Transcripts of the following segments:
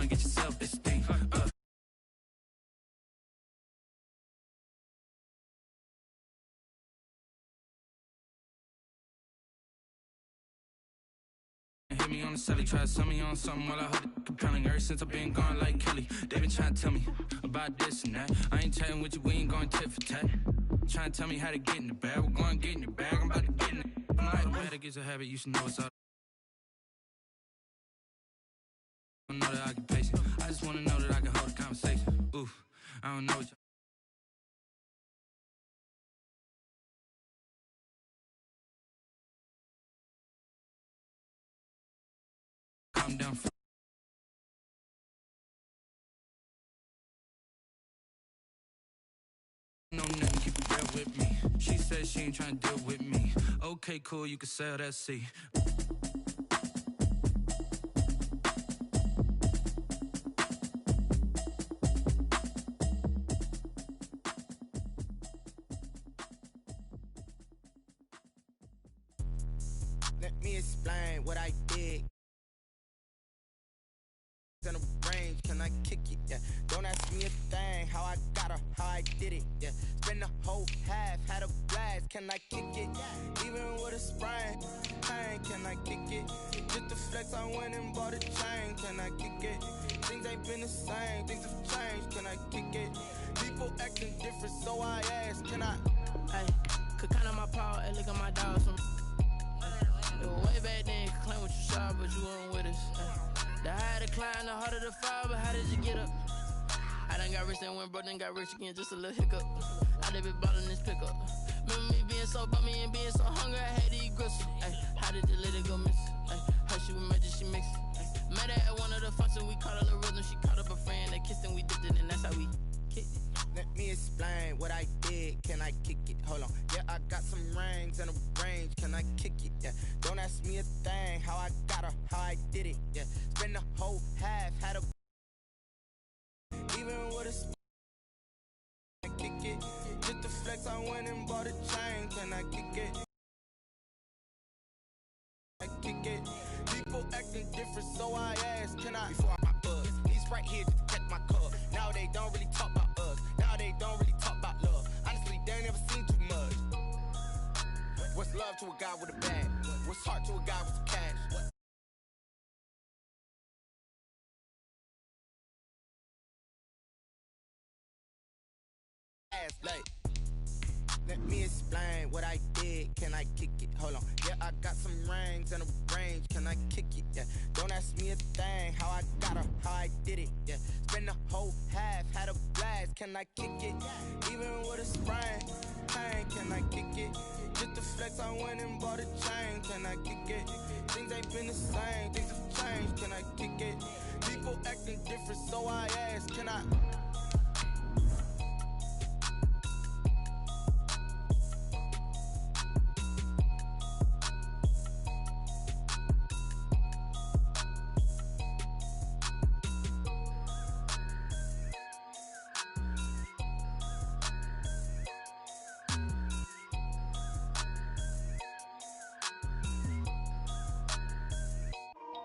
and get your self-esteem up. Hit me on the celly, try to sell me on something while I hold it compelling. Ever since I've been gone like Kelly, they been trying to tell me about this and that. I ain't chatting with you, we ain't going tit for tat. Trying to tell me how to get in the bag, we're going to get in the bag, I'm about to get in it. I'm like, better get a habit, you should know it's all. I don't know that I can pace it. I just want to know that I can hold a conversation. Oof, I don't know what calm down. No nothing, keep it real with me. She said she ain't trying to deal with me. Okay, cool, you can sell that seat. Let me explain what I did. In a range, can I kick it? Yeah. Don't ask me a thing, how I got her, how I did it. Yeah. Spend the whole half, had a blast, can I kick it? Even with a sprain, pain, can I kick it? Just the flex, I went and bought a chain, can I kick it? Things ain't been the same, things have changed, can I kick it? People acting different, so I ask, can I? Hey, could count on my power, and look at my dogs. It was way back then, could claim what you saw, but you weren't with us. The higher the climb, the harder the fall, but how did you get up? I done got rich and went broke, then got rich again, just a little hiccup. I done been ballin' this pickup. Remember me being so bummy and being so hungry, I had to eat gristle. Ay, how did the lady go miss? Ay, her she was magic, she mixed. Met her at one of the functions, we caught a little rhythm, she caught up a friend, they kissed and we dipped it, and that's how we kicked it. Let me explain what I did, can I kick it? Hold on, yeah, I got some rings and a range, can I kick it? Yeah, don't ask me a thing, how I got her, how I did it. Yeah, spend the whole half, had a even with a kick it. Just the flex, I went and bought a chain, can I kick it? I kick it. People acting different, so I ask, can I? Before I pop buzz, he's right here to protect my cup. Now they don't really talk about us. Now they don't really talk about love. Honestly, they ain't never seen too much. What's love to a guy with a bag? What's heart to a guy with some cash? Ass like. Let me explain what I did, can I kick it? Hold on, yeah, I got some rings and a range, can I kick it? Yeah, don't ask me a thing, how I got her, how I did it. Yeah, spend the whole half, had a blast, can I kick it? Even with a sprain, pain, can I kick it? Just the flex, I went and bought a chain, can I kick it? Things ain't been the same, things have changed, can I kick it? People acting different, so I ask, can I?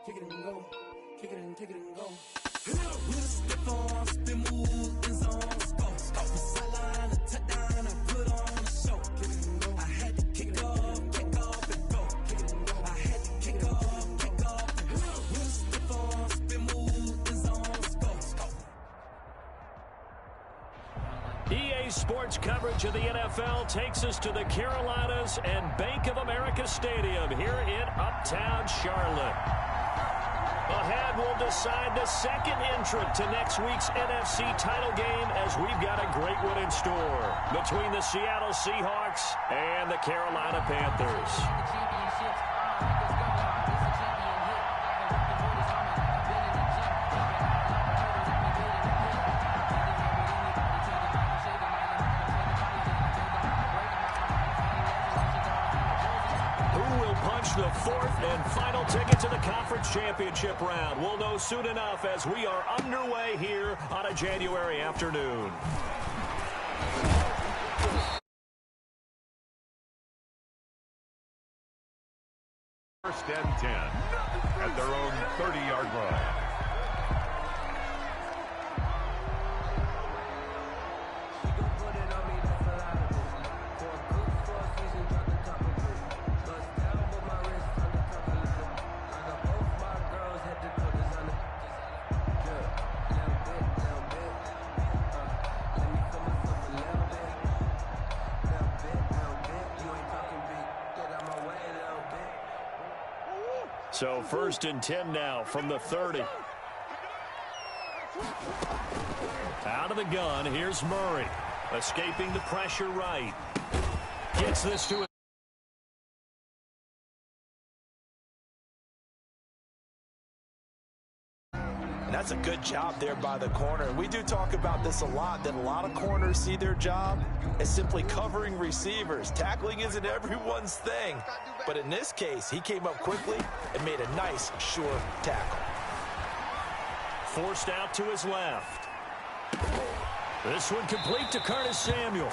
Kick it and go, kick it and go. With a stiff arm, spin move, in zone, go. Off the sideline, a touchdown, I put on a show. Kick it and go. I had to kick off and go. Kick it and go. I had to kick off and go. With a stiff arm, spin move, in zone, go. EA Sports coverage of the NFL takes us to the Carolinas and Bank of America Stadium here in Uptown Charlotte. Ahead, we'll decide the second entrant to next week's NFC title game as we've got a great one in store between the Seattle Seahawks and the Carolina Panthers. The fourth and final ticket to the conference championship round. We'll know soon enough as we are underway here on a January afternoon. First and 10 at their own 30-yard line. So 1st and 10 now from the 30. Out of the gun, here's Murray. Escaping the pressure right. Gets this to it. And that's a good job there by the corner. We do talk about this a lot, that a lot of corners see their job as simply covering receivers. Tackling isn't everyone's thing. But in this case, he came up quickly and made a nice, sure tackle. Forced out to his left. This one complete to Curtis Samuel.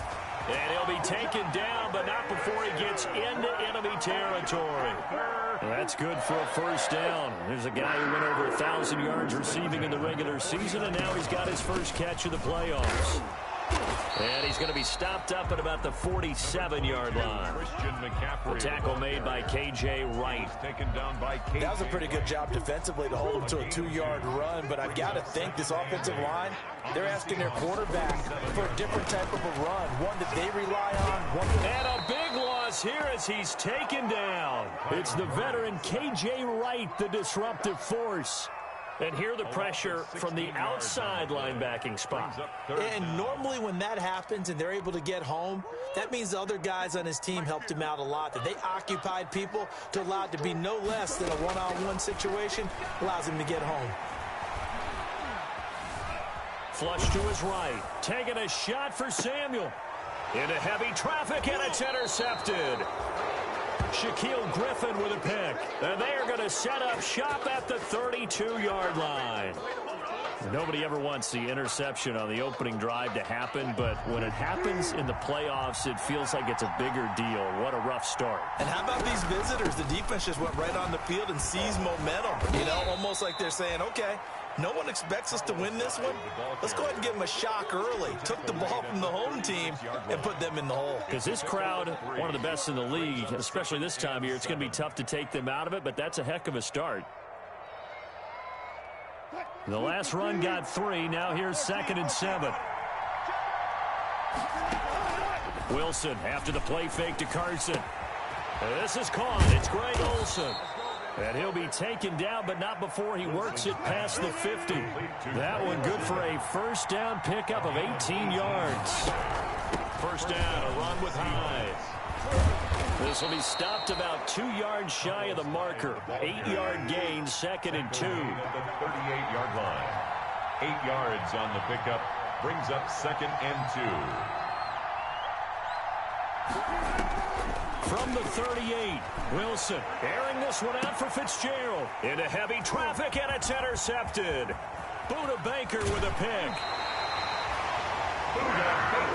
And he'll be taken down, but not before he gets into enemy territory. That's good for a first down. There's a guy who went over 1,000 yards receiving in the regular season, and now he's got his first catch of the playoffs. And he's going to be stopped up at about the 47-yard line. The tackle made by K.J. Wright. That was a pretty good job defensively to hold him to a 2-yard run, but I've got to think this offensive line, they're asking their quarterback for a different type of a run, one that they rely on. And a big loss here as he's taken down. It's the veteran K.J. Wright, the disruptive force. And here the pressure from the outside linebacking spot. And normally when that happens and they're able to get home, that means the other guys on his team helped him out a lot. That they occupied people to allow it to be no less than a one-on-one situation, allows him to get home. Flush to his right. Taking a shot for Samuel. Into heavy traffic, and it's intercepted. Shaquill Griffin with a pick. And they are going to set up shop at the 32-yard line. Nobody ever wants the interception on the opening drive to happen, but when it happens in the playoffs, it feels like it's a bigger deal. What a rough start. And how about these visitors? The defense just went right on the field and seized momentum. You know, almost like they're saying, okay, no one expects us to win this one. Let's go ahead and give them a shock early. Took the ball from the home team and put them in the hole. Because this crowd, one of the best in the league, especially this time of year, it's going to be tough to take them out of it, but that's a heck of a start. The last run got 3. Now here's 2nd and 7. Wilson after the play fake to Carson. This is caught. It's Greg Olsen. And he'll be taken down, but not before he works it past the 50. That one good for a first down pickup of 18 yards. First down, a run with Hyde. This will be stopped about 2 yards shy of the marker. 8-yard gain, 2nd and 2. The 38-yard line. 8 yards on the pickup. Brings up 2nd and 2. From the 38, Wilson airing this one out for Fitzgerald. Into heavy traffic, and it's intercepted. Buda Baker with a pick.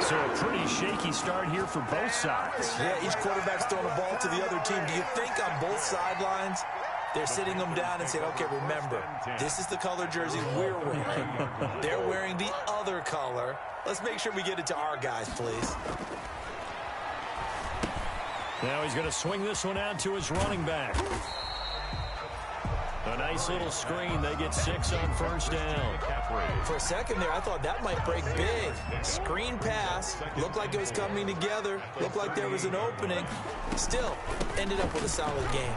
So a pretty shaky start here for both sides. Yeah, each quarterback's throwing the ball to the other team. Do you think on both sidelines they're sitting them down and saying, okay, remember, this is the color jersey we're wearing. They're wearing the other color. Let's make sure we get it to our guys, please. Now he's going to swing this one out to his running back. A nice little screen. They get 6 on first down. For a second there, I thought that might break big. Screen pass. Looked like it was coming together. Looked like there was an opening. Still, ended up with a solid game.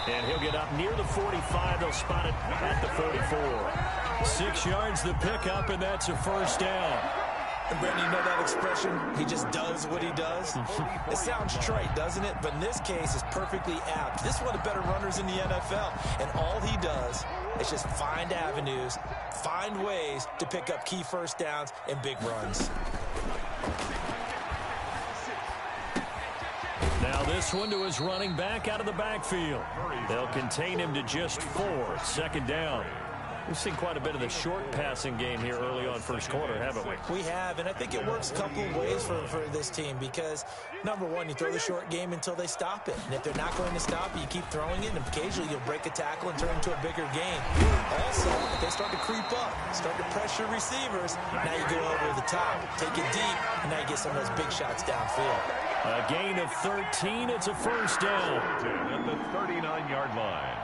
And he'll get up near the 45. They'll spot it at the 44. 6 yards the pickup, and that's a first down. And Brandon, you know that expression? He just does what he does. It sounds trite, doesn't it? But in this case, it's perfectly apt. This is one of the better runners in the NFL. And all he does is just find avenues, find ways to pick up key first downs and big runs. Now this one to his running back out of the backfield. They'll contain him to just 4. 2nd down. We've seen quite a bit of the short passing game here early on first quarter, haven't we? We have, and I think it works a couple of ways for this team because, number one, you throw the short game until they stop it. And if they're not going to stop it, you keep throwing it, and occasionally you'll break a tackle and turn it into a bigger game. Also, if they start to creep up, start to pressure receivers, now you go over the top, take it deep, and now you get some of those big shots downfield. A gain of 13, it's a first down. At the 39-yard line.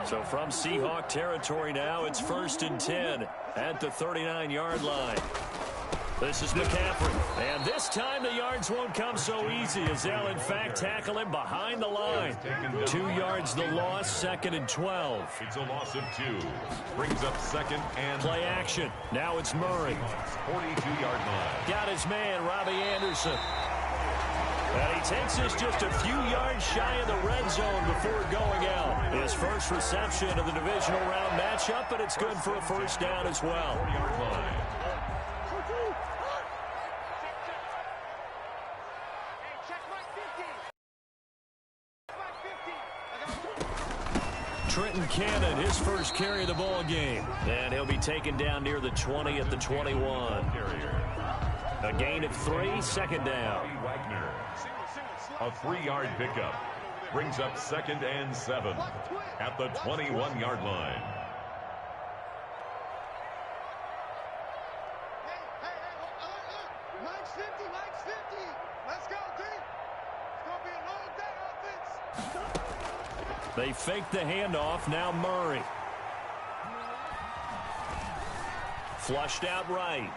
So from Seahawk territory now, it's 1st and 10 at the 39-yard line. This is McCaffrey. And this time the yards won't come so easy as they'll, in fact, tackle him behind the line. 2 yards the loss, 2nd and 12. It's a loss of 2. Brings up 2nd and... Play action. Now it's Murray. 42-yard line. Got his man, Robbie Anderson. And he takes us just a few yards shy of the red zone before going out. His first reception of the divisional round matchup, but it's good for a first down as well. 40-yard line. Trenton Cannon, his first carry of the ball game. And he'll be taken down near the 20 at the 21. A gain of 3, 2nd down. Wagner. A 3-yard pickup. Brings up 2nd and 7 at the 21-yard line. Mike's 50. Let's go, D. It's going to be a long day, offense. They fake the handoff. Now Murray. Flushed out right.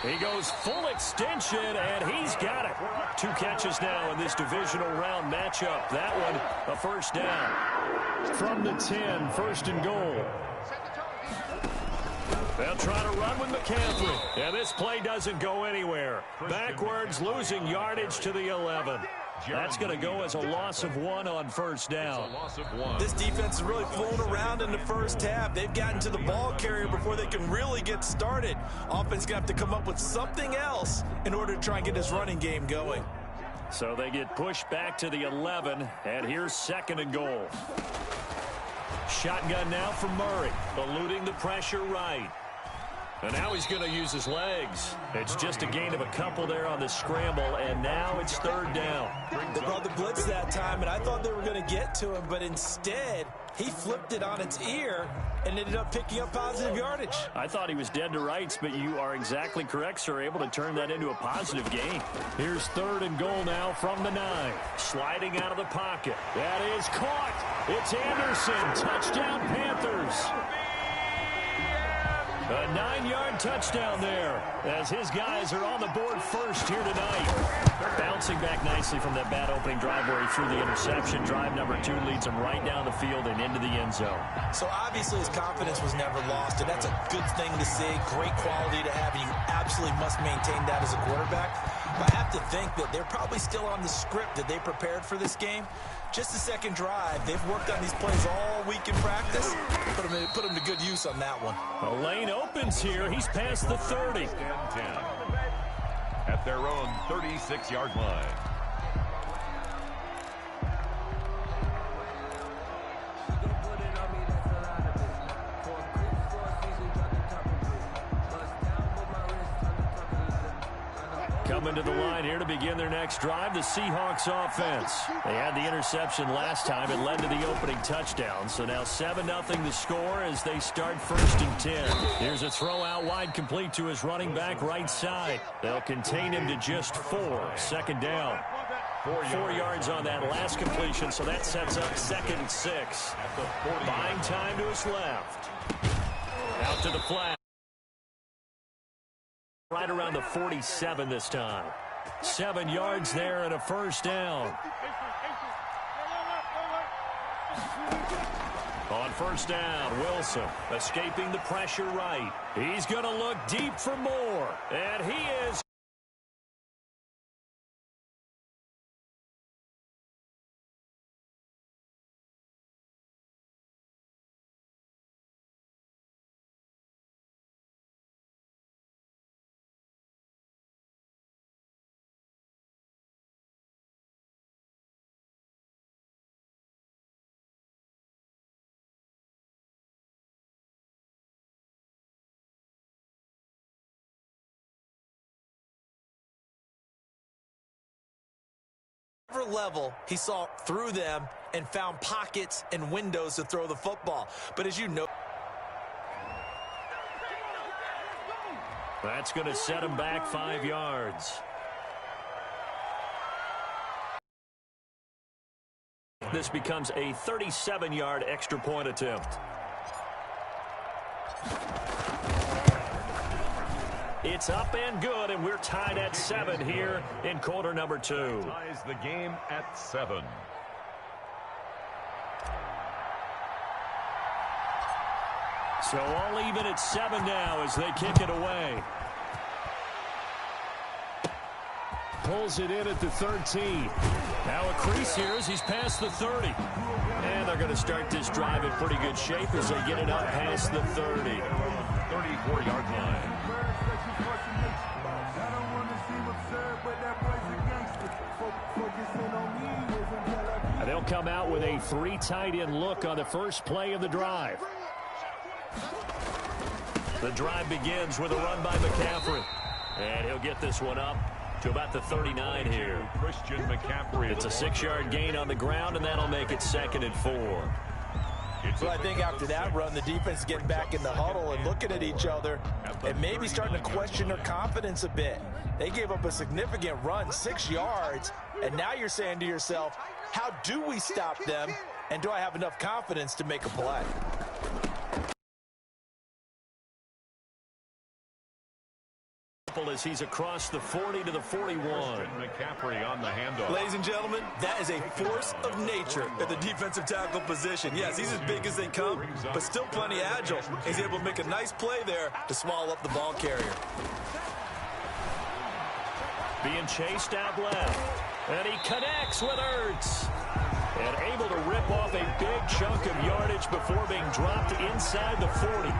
He goes full extension, and he's got it. 2 catches now in this divisional round matchup. That one, a first down. From the 10, 1st and goal. They'll try to run with McCaffrey. And this play doesn't go anywhere. Backwards, losing yardage to the 11. That's going to go as a loss of 1 on first down. This defense is really flown around in the first half. They've gotten to the ball carrier before they can really get started. Offense going to have to come up with something else in order to try and get this running game going. So they get pushed back to the 11, and here's 2nd and goal. Shotgun now for Murray, eluding the pressure right. And now he's going to use his legs. It's just a gain of a couple there on the scramble, and now it's 3rd down. They brought the blitz that time, and I thought they were going to get to him, but instead he flipped it on its ear and ended up picking up positive yardage. I thought he was dead to rights, but you are exactly correct, sir, able to turn that into a positive gain. Here's 3rd and goal now from the 9. Sliding out of the pocket. That is caught. It's Anderson. Touchdown, Panthers. A 9-yard touchdown there as his guys are on the board first here tonight. Bouncing back nicely from that bad opening drive where he threw the interception. Drive number 2 leads him right down the field and into the end zone. So obviously his confidence was never lost, and that's a good thing to see. Great quality to have, and you absolutely must maintain that as a quarterback. But I have to think that they're probably still on the script that they prepared for this game. Just the 2nd drive. They've worked on these plays all week in practice. Put them to good use on that one. The lane opens here. He's past the 30. 10 at their own 36-yard line. Coming to the line here to begin their next drive, the Seahawks offense. They had the interception last time. It led to the opening touchdown. So now 7-0 the score as they start 1st and 10. Here's a throw out wide complete to his running back right side. They'll contain him to just 4. 2nd down. 4 yards on that last completion, so that sets up 2nd and 6. Buying time to his left. Out to the flat. Right around the 47 this time. 7 yards there and a first down. On first down, Wilson escaping the pressure right. He's going to look deep for more. And he is. Level, he saw through them and found pockets and windows to throw the football. But as you know, that's going to set him back 5 yards. This becomes a 37-yard extra point attempt. It's up and good, and we're tied at 7 here in quarter number 2. Ties the game at 7. So all even at 7 now as they kick it away. Pulls it in at the 13. Now a crease here as he's past the 30. And they're going to start this drive in pretty good shape as they get it up past the 30. 34-yard line. They'll come out with a 3 tight end look on the first play of the drive. The drive begins with a run by McCaffrey. And he'll get this one up to about the 39 here. Christian McCaffrey. It's a 6-yard gain on the ground, and that'll make it 2nd and 4. So I think after that run, the defense is getting back in the huddle and looking at each other and maybe starting to question their confidence a bit. They gave up a significant run, 6 yards, and now you're saying to yourself, how do we stop them, and do I have enough confidence to make a play? As he's across the 40 to the 41. McCaffrey on the handoff. Ladies and gentlemen, that is a force of nature at the defensive tackle position. Yes, he's as big as they come, but still plenty agile. He's able to make a nice play there to swallow up the ball carrier. Being chased out left. And he connects with Ertz. And able to rip off a big chunk of yardage before being dropped inside the 40.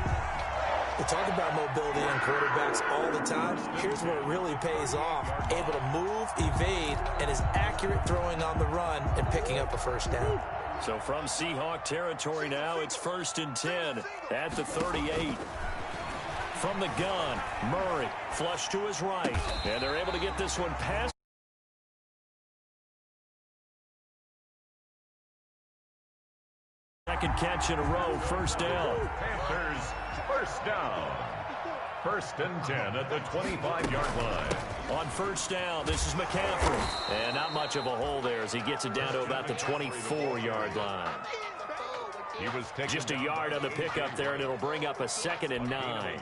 We talk about mobility in quarterbacks all the time. Here's where it really pays off. Able to move, evade, and is accurate throwing on the run and picking up a first down. So from Seahawk territory now, it's 1st and 10 at the 38. From the gun, Murray flush to his right. And they're able to get this one past. Second catch in a row, first down. Panthers, first down. 1st and 10 at the 25-yard line. On first down, this is McCaffrey. And not much of a hole there as he gets it down to about the 24-yard line. He was just a yard on the pickup there, and it'll bring up a 2nd and 9.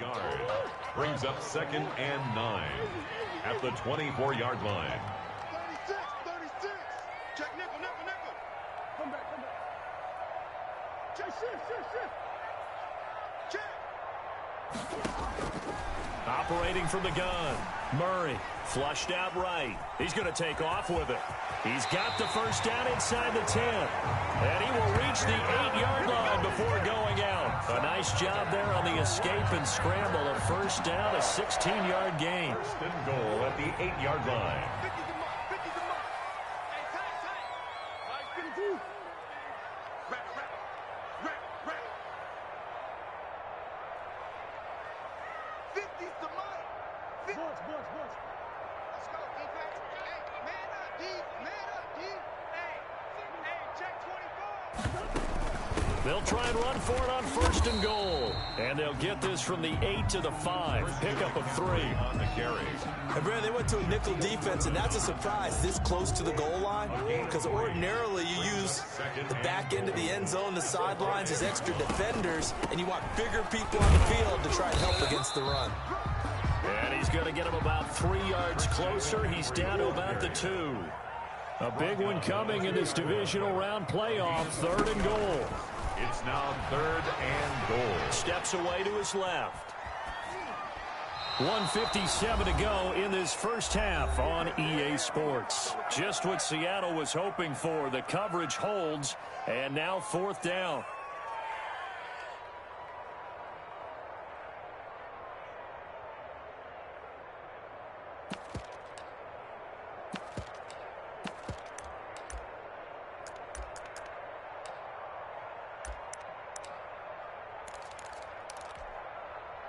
Brings up 2nd and 9 at the 24-yard line. 36. Check nickel. Come back. Check, shift. Check. Operating from the gun. Murray flushed out right. He's going to take off with it. He's got the first down inside the 10. And he will reach the 8-yard line before going out. A nice job there on the escape and scramble. A first down, a 16-yard gain. 1st and goal at the 8-yard line. They'll try and run for it on 1st and goal. And they'll get this from the 8 to the 5. Pickup of 3. On the carry. And Brad, they went to a nickel defense, and that's a surprise this close to the goal line, because ordinarily you use the back end of the end zone, the sidelines as extra defenders, and you want bigger people on the field to try and help against the run. And he's going to get him about 3 yards closer. He's down to about the 2. A big one coming in this divisional round playoff. 3rd and goal. It's now 3rd and goal. Steps away to his left. 1:57 to go in this first half on EA Sports. Just what Seattle was hoping for. The coverage holds, and now 4th down.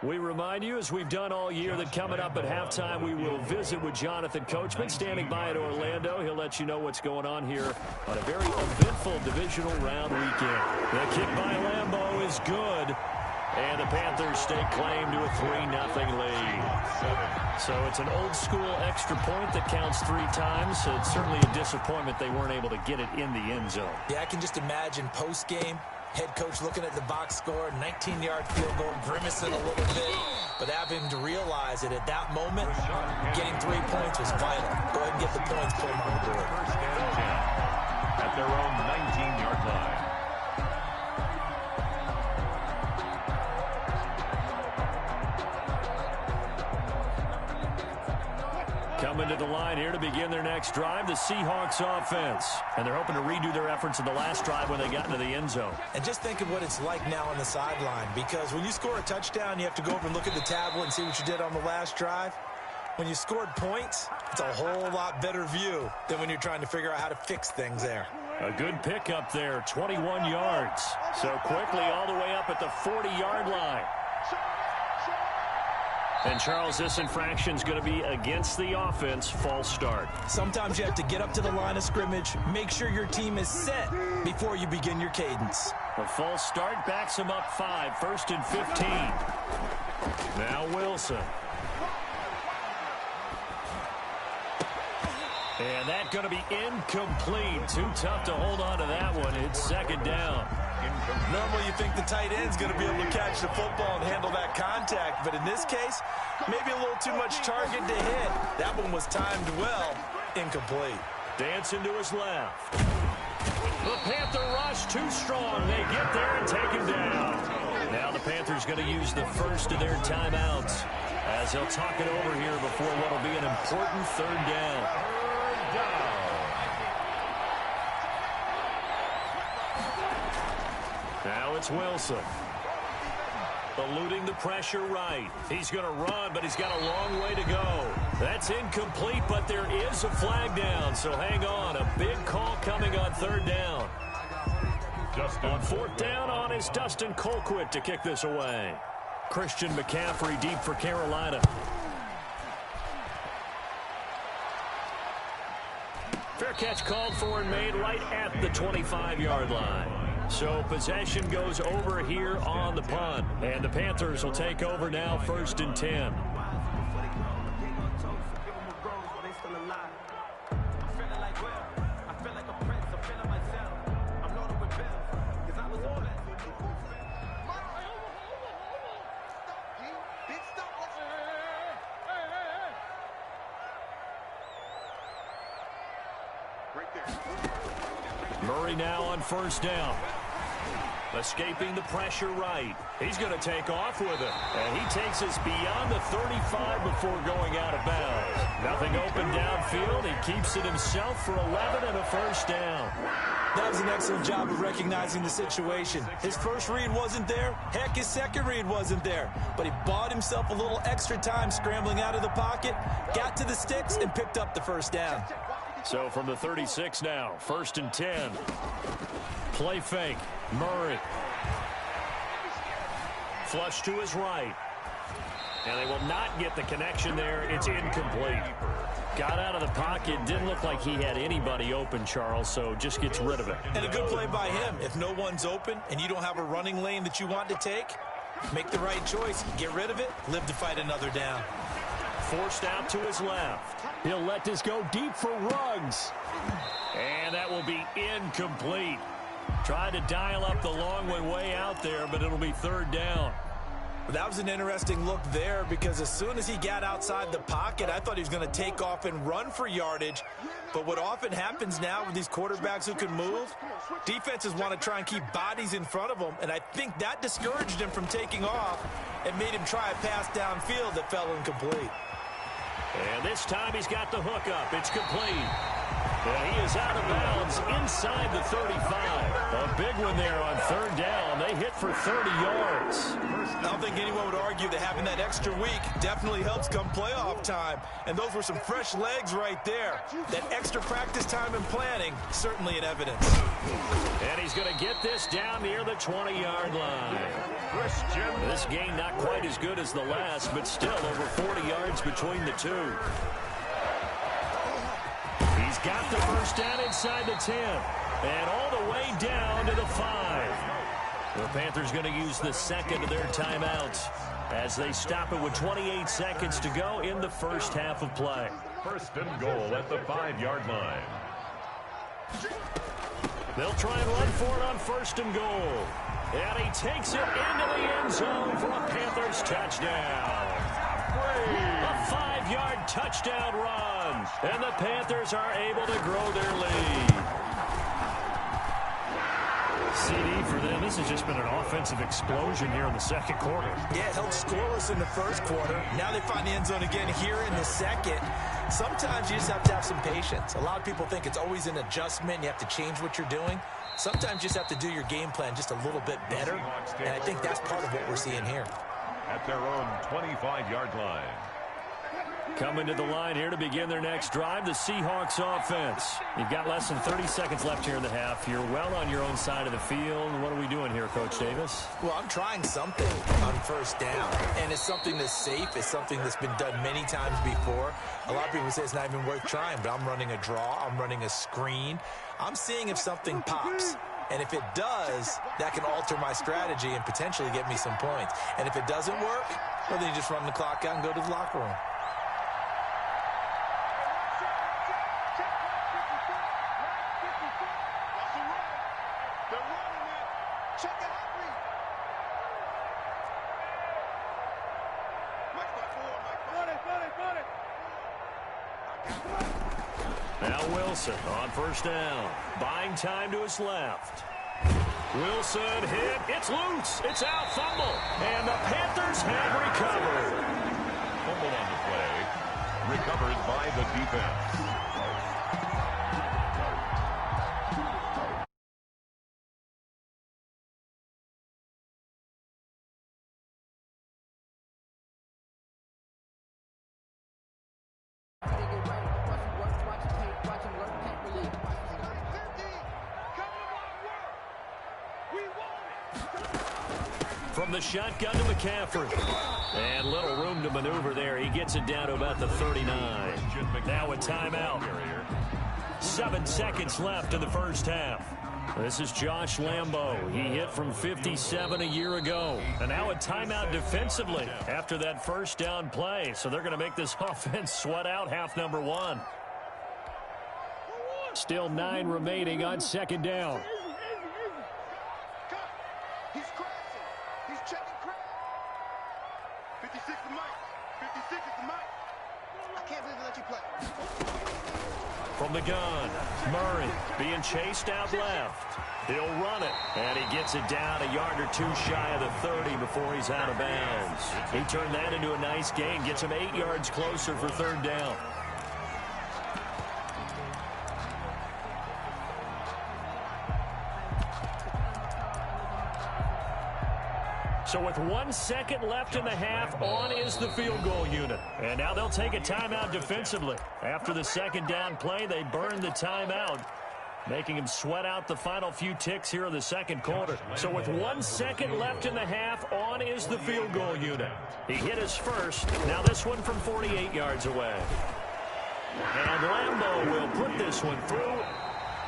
We remind you, as we've done all year, that coming up at halftime, we will visit with Jonathan Coachman, standing by at Orlando. He'll let you know what's going on here on a very eventful divisional round weekend. The kick by Lambeau is good, and the Panthers stake claim to a 3-0 lead. So it's an old-school extra point that counts 3 times. It's certainly a disappointment they weren't able to get it in the end zone. Yeah, I can just imagine post-game Head coach looking at the box score, 19-yard field goal, grimacing a little bit, but having to realize that at that moment, getting 3 points was vital. Go ahead and get the points, put them on the board. First and 10 at their own 19-yard line. Coming to the line here to begin their next drive, the Seahawks offense. And they're hoping to redo their efforts in the last drive when they got into the end zone. And just think of what it's like now on the sideline, because when you score a touchdown, you have to go over and look at the tablet and see what you did on the last drive. When you scored points, it's a whole lot better view than when you're trying to figure out how to fix things there. A good pickup there, 21 yards. So quickly all the way up at the 40-yard line. And, Charles, this infraction is going to be against the offense, false start. Sometimes you have to get up to the line of scrimmage, make sure your team is set before you begin your cadence. A false start backs him up 5, 1st and 15. Now Wilson. And that's going to be incomplete. Too tough to hold on to that one. It's second down. Normally you think the tight end's going to be able to catch the football and handle that contact, but in this case, maybe a little too much target to hit. That one was timed well, incomplete. Dancing to his left. The Panther rush too strong. They get there and take him down. Now the Panthers going to use the first of their timeouts as they'll talk it over here before what will be an important third down. Now it's Wilson. Eluding the pressure right. He's going to run, but he's got a long way to go. That's incomplete, but there is a flag down, so hang on. A big call coming on third down. On fourth down on is Dustin Colquitt to kick this away. Christian McCaffrey deep for Carolina. Fair catch called for and made right at the 25-yard line. So possession goes over here on the punt. And the Panthers will take over now, 1st and 10. Murray now on first down. Escaping the pressure right. He's going to take off with it. And he takes us beyond the 35 before going out of bounds. Nothing open downfield. He keeps it himself for 11 and a first down. That was an excellent job of recognizing the situation. His first read wasn't there. Heck, his second read wasn't there. But he bought himself a little extra time scrambling out of the pocket, got to the sticks, and picked up the first down. So from the 36 now, 1st and 10. Play fake. Murray. Flush to his right. And they will not get the connection there. It's incomplete. Got out of the pocket. Didn't look like he had anybody open, Charles, so just gets rid of it. And a good play by him. If no one's open and you don't have a running lane that you want to take, make the right choice. Get rid of it. Live to fight another down. Forced out to his left. He'll let this go deep for Ruggs. And that will be incomplete. Tried to dial up the long way out there, but it'll be third down. That was an interesting look there because as soon as he got outside the pocket, I thought he was going to take off and run for yardage. But what often happens now with these quarterbacks who can move, defenses want to try and keep bodies in front of them, and I think that discouraged him from taking off and made him try a pass downfield that fell incomplete. And this time he's got the hook up. It's complete. And he is out of bounds inside the 35. A big one there on third down. They hit for 30 yards. I don't think anyone would argue that having that extra week definitely helps come playoff time. And those were some fresh legs right there. That extra practice time and planning, certainly in evidence. And he's going to get this down near the 20-yard line. This game not quite as good as the last, but still over 40 yards between the two. He's got the first down inside the 10. And all the way down to the 5. The Panthers going to use the second of their timeouts as they stop it with 28 seconds to go in the first half of play. 1st and goal at the 5-yard line. They'll try and run for it on 1st and goal. And he takes it into the end zone for a Panthers touchdown. A 5-yard touchdown run. And the Panthers are able to grow their lead. CD for them. This has just been an offensive explosion here in the second quarter. Yeah, held scoreless in the first quarter. Now they find the end zone again here in the second. Sometimes you just have to have some patience. A lot of people think it's always an adjustment. You have to change what you're doing. Sometimes you just have to do your game plan just a little bit better. And I think that's part of what we're seeing here. At their own 25-yard line. Coming to the line here to begin their next drive, the Seahawks offense. You've got less than 30 seconds left here in the half. You're well on your own side of the field. What are we doing here, Coach Davis? Well, I'm trying something on 1st down, and it's something that's safe. It's something that's been done many times before. A lot of people say it's not even worth trying, but I'm running a draw. I'm running a screen. I'm seeing if something pops. And if it does, that can alter my strategy and potentially get me some points. And if it doesn't work, well, then you just run the clock out and go to the locker room. Now Wilson on 1st down. Buying time to his left. Wilson hit. It's loose. It's out. Fumble. And the Panthers have recovered. Fumble on the play. Recovered by the defense. From the shotgun to McCaffrey. And little room to maneuver there. He gets it down to about the 39. Now a timeout. 7 seconds left in the first half. This is Josh Lambo. He hit from 57 a year ago. And now a timeout defensively after that 1st down play. So they're going to make this offense sweat out half number 1. Still 9 remaining on 2nd down. He's crashing. He's checking crash. 56 is Mike. 56 is the Mike. I can't believe they let you play. From the gun, Murray being chased out left. He'll run it, and he gets it down a yard or 2 shy of the 30 before he's out of bounds. He turned that into a nice gain, gets him 8 yards closer for 3rd down. So with 1 second left in the half, on is the field goal unit. And now they'll take a timeout defensively. After the 2nd down play, they burn the timeout, making him sweat out the final few ticks here in the 2nd quarter. So with 1 second left in the half, on is the field goal unit. He hit his first. Now this one from 48 yards away. And Lambo will put this one through.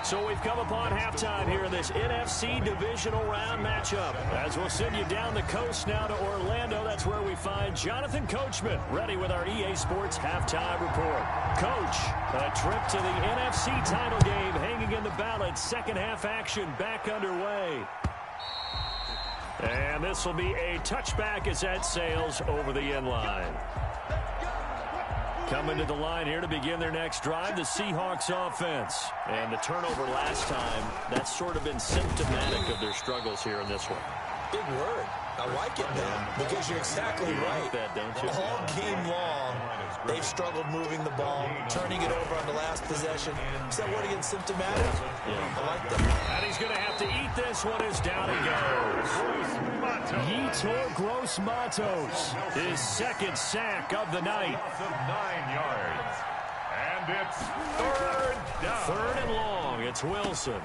So we've come upon halftime here in this NFC divisional round matchup. As we'll send you down the coast now to Orlando, that's where we find Jonathan Coachman, ready with our EA Sports halftime report. Coach, a trip to the NFC title game hanging in the balance. 2nd half action back underway. And this will be a touchback as that sails over the end line. Coming to the line here to begin their next drive, the Seahawks offense. And the turnover last time, that's sort of been symptomatic of their struggles here in this one. Big word. I like it now because you're exactly right. Like that, don't you? All game long, they've struggled moving the ball, turning it over on the last possession. Is that word against symptomatic? Yeah. I like that. And he's going to have to eat this one as down he goes. Yetur Gross-Matos, his 2nd sack of the night. 9 yards. And it's 3rd down. 3rd and long. It's Wilson.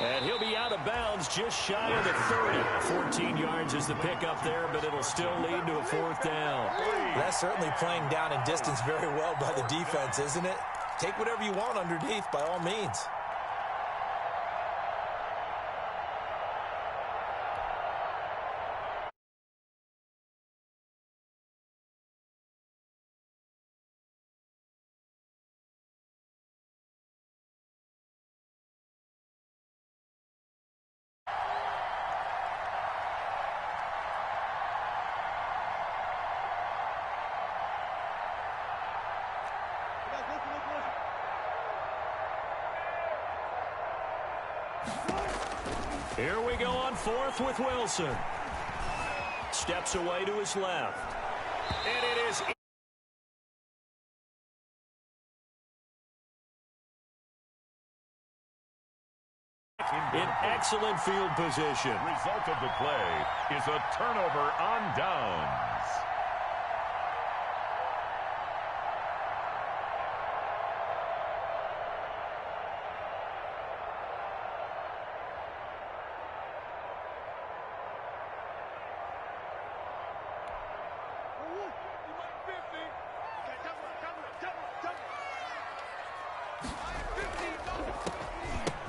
And he'll be out of bounds just shy of the 30. 14 yards is the pickup there, but it'll still lead to a 4th down. That's certainly playing down in distance very well by the defense, isn't it? Take whatever you want underneath by all means. Here we go on fourth with Wilson. Steps away to his left. And it is in excellent field position. Result of the play is a turnover on downs.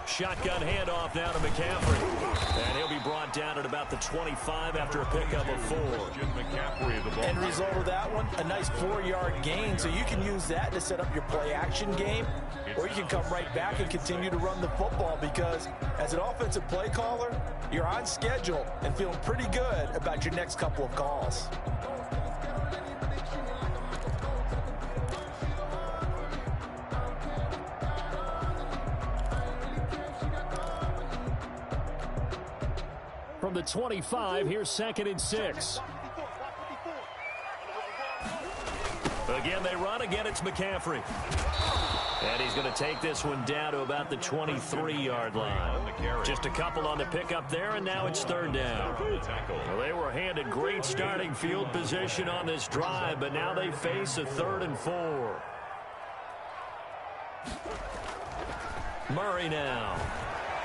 Shotgun handoff now to McCaffrey. And he'll be brought down at about the 25 after a pickup of 4. End result of that one, a nice 4-yard gain. So you can use that to set up your play-action game, or you can come right back and continue to run the football because as an offensive play caller, you're on schedule and feeling pretty good about your next couple of calls. From the 25, here's 2nd and 6. Again, they run. Again, it's McCaffrey. And he's going to take this one down to about the 23-yard line. Just a couple on the pickup there, and now it's 3rd down. Well, they were handed great starting field position on this drive, but now they face a 3rd and 4. Murray now.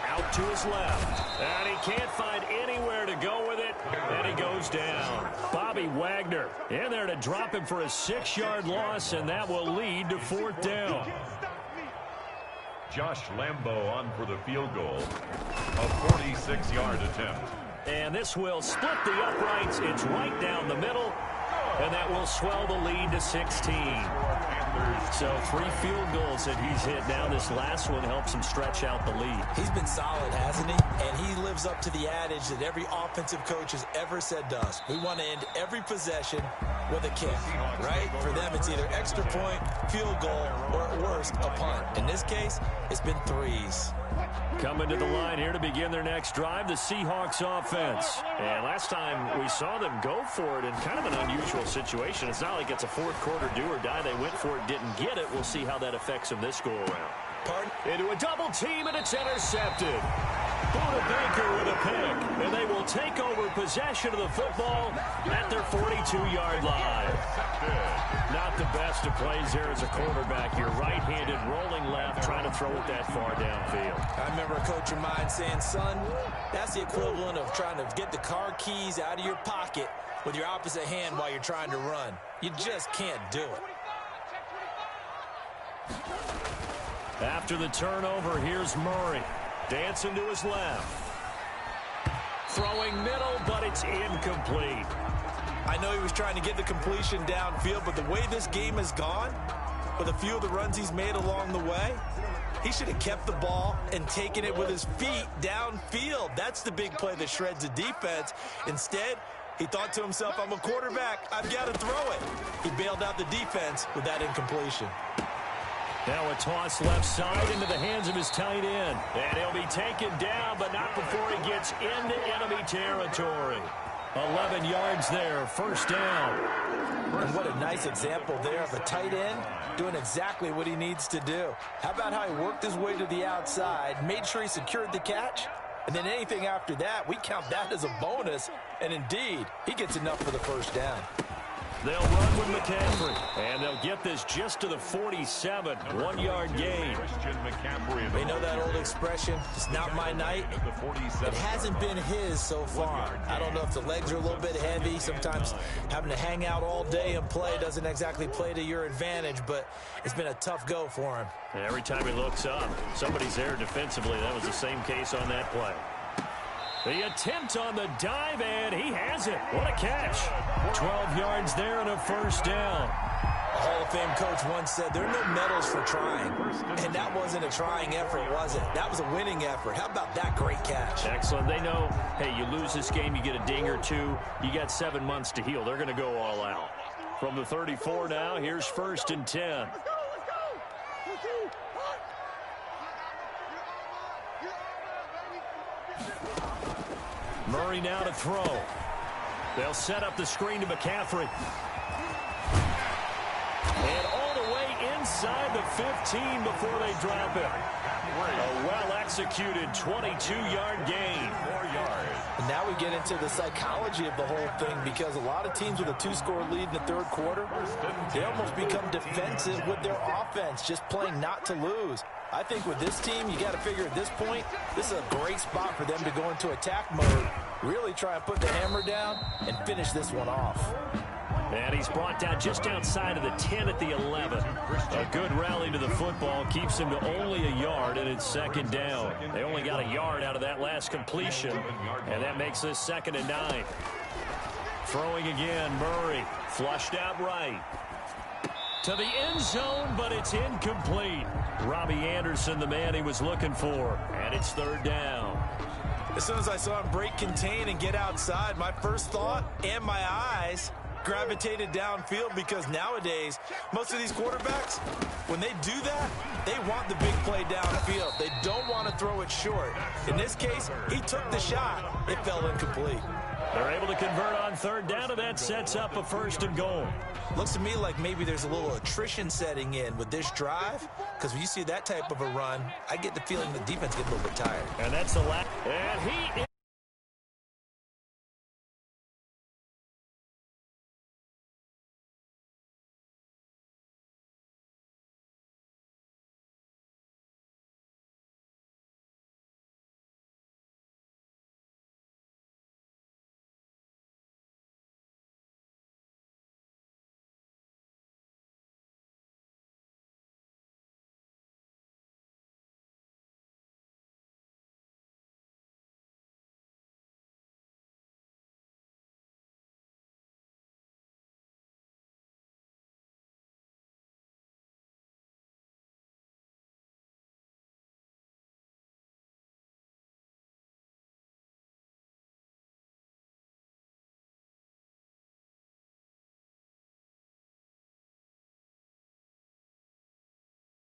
Out to his left. And he can't find anywhere to go with it. And he goes down. Bobby Wagner in there to drop him for a 6-yard loss, and that will lead to 4th down. Josh Lambo on for the field goal. A 46-yard attempt. And this will split the uprights. It's right down the middle. And that will swell the lead to 16. So 3 field goals that he's hit now. This last one helps him stretch out the lead. He's been solid, hasn't he? And he lives up to the adage that every offensive coach has ever said to us. We want to end every possession with a kick, right? For them, it's either extra point, field goal, or at worst, a punt. In this case, it's been 3s. Coming to the line here to begin their next drive, the Seahawks offense. And last time we saw them go for it in kind of an unusual situation. It's not like it's a 4th quarter do or die. They went for it, didn't get it. We'll see how that affects them this go-around. Into a double team, and it's intercepted. Buda Baker with a pick, and they will take over possession of the football at their 42-yard line. Not the best of plays there as a quarterback. You're right-handed, rolling left, trying to throw it that far downfield. I remember a coach of mine saying, son, that's the equivalent of trying to get the car keys out of your pocket with your opposite hand while you're trying to run. You just can't do it. After the turnover, here's Murray. Dancing to his left. Throwing middle, but it's incomplete. I know he was trying to get the completion downfield, but the way this game has gone, with a few of the runs he's made along the way, he should have kept the ball and taken it with his feet downfield. That's the big play that shreds the defense. Instead, he thought to himself, I'm a quarterback. I've got to throw it. He bailed out the defense with that incompletion. Now a toss left side into the hands of his tight end. And he'll be taken down, but not before he gets into enemy territory. 11 yards there, 1st down. And what a nice example there of a tight end doing exactly what he needs to do. How about how he worked his way to the outside, made sure he secured the catch, and then anything after that, we count that as a bonus. And indeed, he gets enough for the 1st down. They'll run with McCaffrey, and they'll get this just to the 47, 1-yard gain. They know that old expression, it's not my night. It hasn't been his so far. I don't know if the legs are a little bit heavy. Sometimes having to hang out all day and play doesn't exactly play to your advantage, but it's been a tough go for him. And every time he looks up, somebody's there defensively. That was the same case on that play. The attempt on the dive, and he has it. What a catch. 12 yards there and a 1st down. A Hall of Fame coach once said, there are no medals for trying. And that wasn't a trying effort, was it? That was a winning effort. How about that great catch? Excellent. They know, hey, you lose this game, you get a ding or two. You got 7 months to heal. They're going to go all out. From the 34 now, here's 1st and 10. Murray now to throw. They'll set up the screen to McCaffrey. And all the way inside the 15 before they drop it. A well-executed 22-yard gain. 4 yards. And now we get into the psychology of the whole thing, because a lot of teams with a 2-score lead in the third quarter, they almost become defensive with their offense, just playing not to lose. I think with this team, you got to figure at this point, this is a great spot for them to go into attack mode, really try and put the hammer down and finish this one off. And he's brought down just outside of the 10 at the 11. A good rally to the football keeps him to only a yard, and it's second down. They only got a yard out of that last completion, and that makes this 2nd and 9. Throwing again, Murray, flushed out right. To the end zone, but it's incomplete. Robbie Anderson, the man he was looking for, and it's 3rd down. As soon as I saw him break contain and get outside, my first thought and my eyes gravitated downfield, because nowadays most of these quarterbacks, when they do that, they want the big play downfield. They don't want to throw it short. In this case, he took the shot. It fell incomplete. They're able to convert on 3rd down, and that sets up a 1st and goal. Looks to me like maybe there's a little attrition setting in with this drive, because when you see that type of a run, I get the feeling the defense gets a little bit tired. And that's the last. And he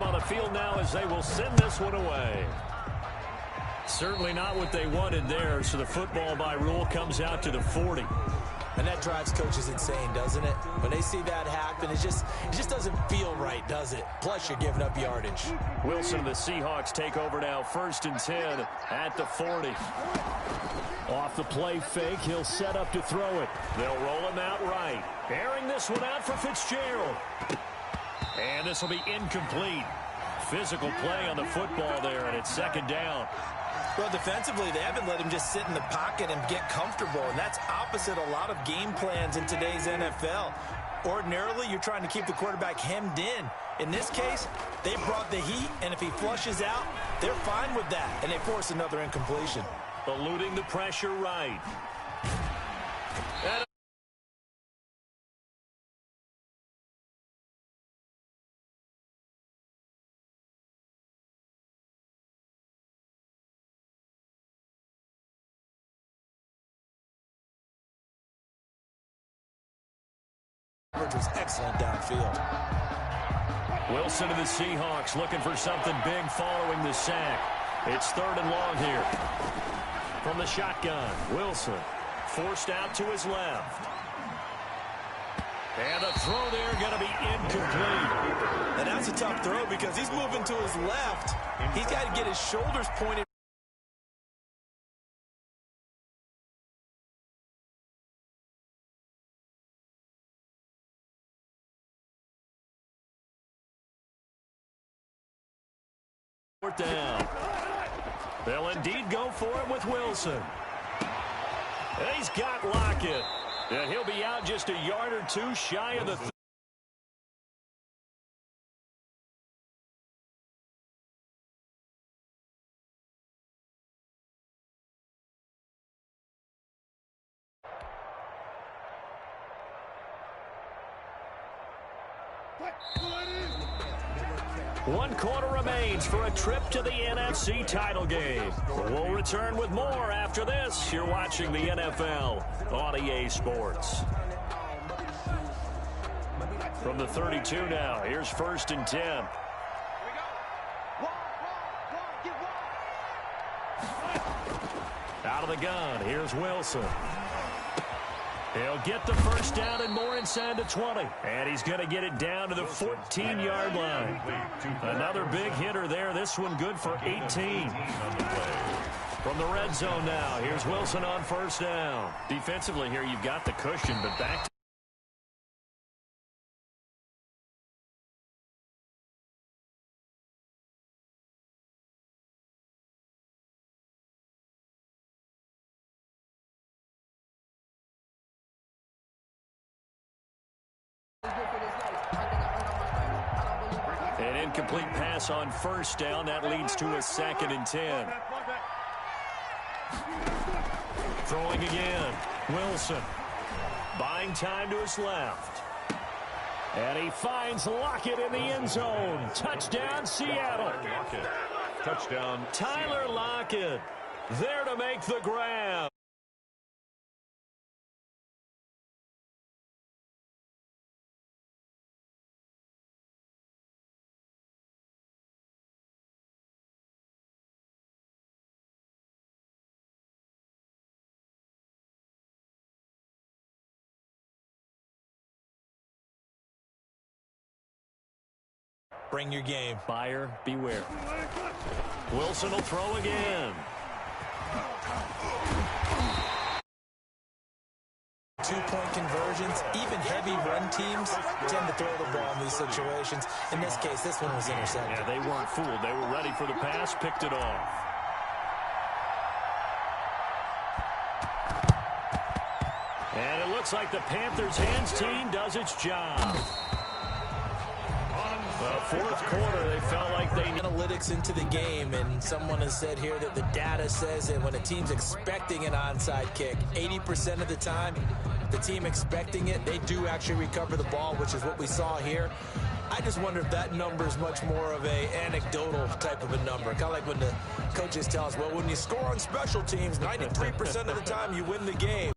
on the field now as they will send this one away. Certainly not what they wanted there, so the football by rule comes out to the 40. And that drives coaches insane, doesn't it? When they see that happen, it just doesn't feel right, does it? Plus, you're giving up yardage. Wilson and the Seahawks take over now, 1st and 10 at the 40. Off the play fake, he'll set up to throw it. They'll roll him out right. Airing this one out for Fitzgerald. And this will be incomplete. Physical play on the football there, and it's 2nd down. Well, defensively, they haven't let him just sit in the pocket and get comfortable, and that's opposite a lot of game plans in today's NFL. Ordinarily, you're trying to keep the quarterback hemmed in. In this case, they brought the heat, and if he flushes out, they're fine with that, and they force another incompletion. Eluding the pressure right. And was excellent downfield. Wilson and the Seahawks looking for something big following the sack. It's 3rd and long here. From the shotgun, Wilson forced out to his left. And the throw there going to be incomplete. And that's a tough throw because he's moving to his left. He's got to get his shoulders pointed. Down. They'll indeed go for it with Wilson. And he's got Lockett. And he'll be out just a yard or two shy of the One quarter remains for a trip to the NFC title game. We'll return with more after this. You're watching the NFL on EA Sports. From the 32 now, here's 1st and 10. Out of the gun. Here's Wilson. He'll get the first down and more inside the 20. And he's going to get it down to the 14-yard line. Another big hitter there. This one good for 18. From the red zone now, here's Wilson on first down. Defensively here, you've got the cushion, but back to an incomplete pass on first down. That leads to a 2nd and 10. Throwing again. Wilson. Buying time to his left. And he finds Lockett in the end zone. Touchdown, Seattle. Touchdown, Tyler Lockett there to make the grab. Bring your game. Buyer beware. Wilson will throw again. Two-point conversions, even heavy run teams tend to throw the ball in these situations. In this case, this one was intercepted. Yeah, they weren't fooled. They were ready for the pass, picked it off. And it looks like the Panthers' hands team does its job. Fourth quarter, they felt like they analytics into the game, and someone has said here that the data says that when a team's expecting an onside kick, 80% of the time, the team expecting it, they do actually recover the ball, which is what we saw here. I just wonder if that number is much more of a anecdotal type of a number. Kind of like when the coaches tell us, well, when you score on special teams, 93% of the time you win the game.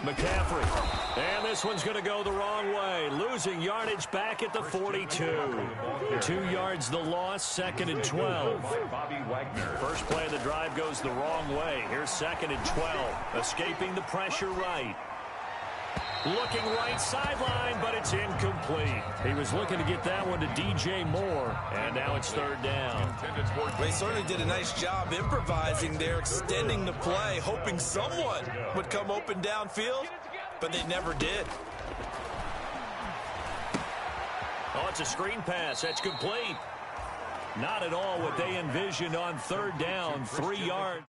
McCaffrey. And this one's going to go the wrong way. Losing yardage back at the 42. 2 yards the loss, 2nd and 12. First play of the drive goes the wrong way. Here's 2nd and 12. Escaping the pressure right. Looking right sideline, but it's incomplete. He was looking to get that one to DJ Moore, and now it's 3rd down. They certainly did a nice job improvising there, extending the play, hoping someone would come open downfield, but they never did. Oh, it's a screen pass. That's complete. Not at all what they envisioned on 3rd down, 3 yards.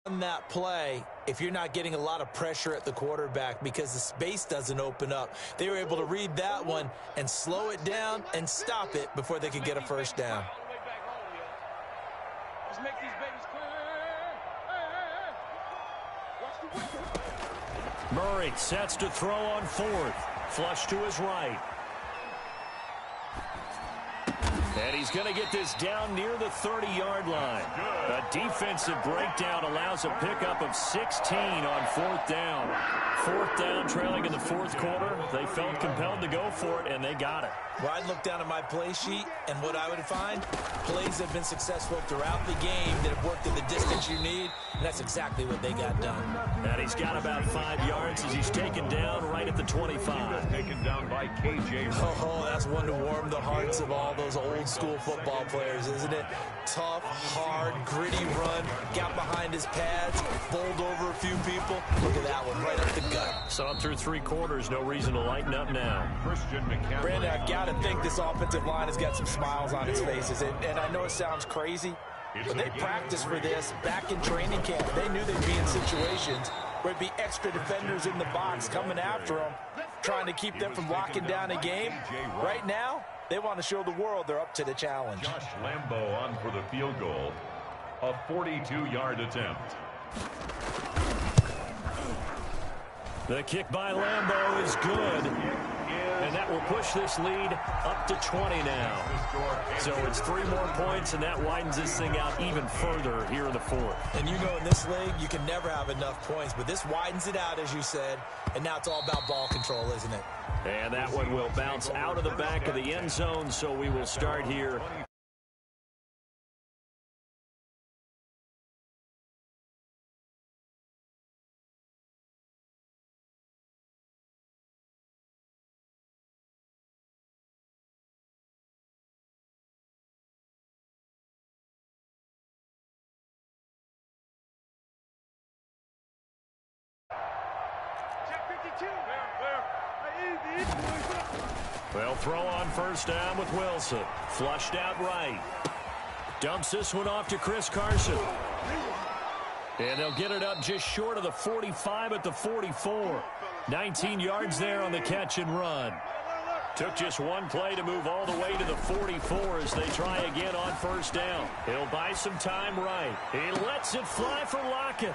On that play, if you're not getting a lot of pressure at the quarterback because the space doesn't open up, they were able to read that one and slow it down and stop it before they could get a first down. Murray sets to throw on 4th. Flush to his right. And he's going to get this down near the 30-yard line. A defensive breakdown allows a pickup of 16 on 4th down. 4th down, trailing in the 4th quarter. They felt compelled to go for it, and they got it. Well, I'd look down at my play sheet, and what I would find, plays have been successful throughout the game that have worked in the distance you need, and that's exactly what they got done. And he's got about 5 yards as he's taken down right at the 25. Taken down by KJ. Oh, that's one to warm the hearts of all those old-school football players, isn't it? Tough, hard, gritty run, got behind his pads, bowled over a few people. Look at that one, right up the gut. Saw him through 3 quarters, no reason to lighten up now. Christian McCaffrey. Brandon, I got to think this offensive line has got some smiles on its faces, and I know it sounds crazy, but they practiced for this back in training camp. They knew they'd be in situations where it'd be extra defenders in the box coming after them, trying to keep them from locking down a game. Right now, they want to show the world they're up to the challenge. Josh Lambo on for the field goal. A 42-yard attempt. The kick by Lambo is good. And that will push this lead up to 20 now. So it's 3 more points, and that widens this thing out even further here in the fourth. And you know in this league, you can never have enough points, but this widens it out, as you said, and now it's all about ball control, isn't it? And that one will bounce out of the back of the end zone, so we will start here. They'll throw on first down with Wilson. Flushed out right. Dumps this one off to Chris Carson. And they'll get it up just short of the 45 at the 44. 19 yards there on the catch and run. Took just one play to move all the way to the 44 as they try again on first down. He'll buy some time right. He lets it fly for Lockett.